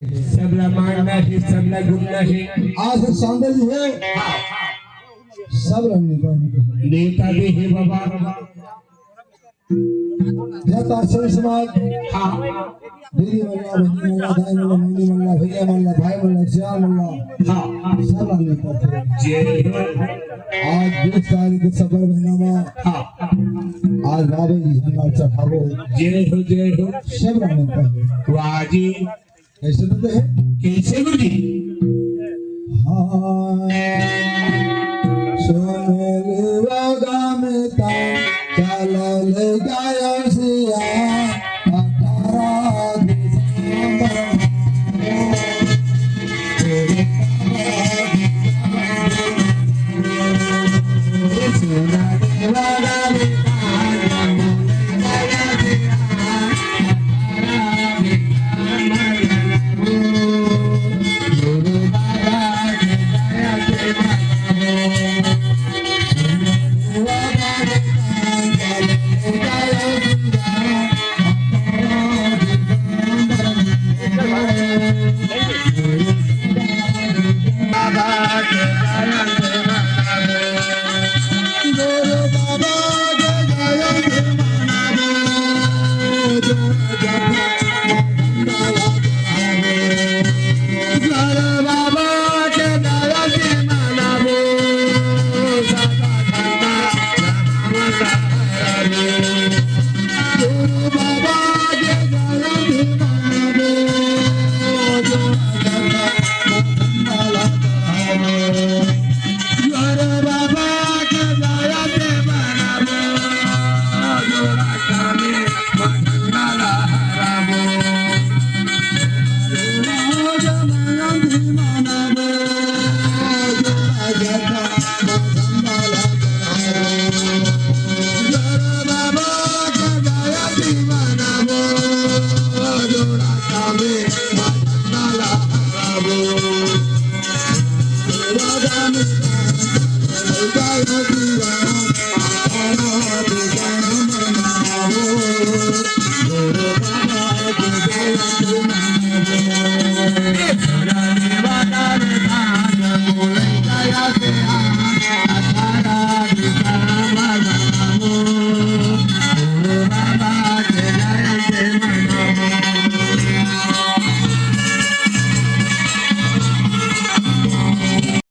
सबला मान नहीं सबला गुण नहीं आज सांडल है सब नेता नेता भी है बाबा जाता सर समाज हाँ दीदी मल्ला बहनी मल्ला दाई मल्ला मम्मी मल्ला भैया मल्ला भाई मल्ला श्याम मल्ला हाँ सब नेता थे जय हो आज 20 तारीख सफर महीना में हाँ आज बाबे जी झंडा चढ़ावो जय हो सब नेता है वाह जी ऐसे तो है कैसे गुरु जी हाँ सोने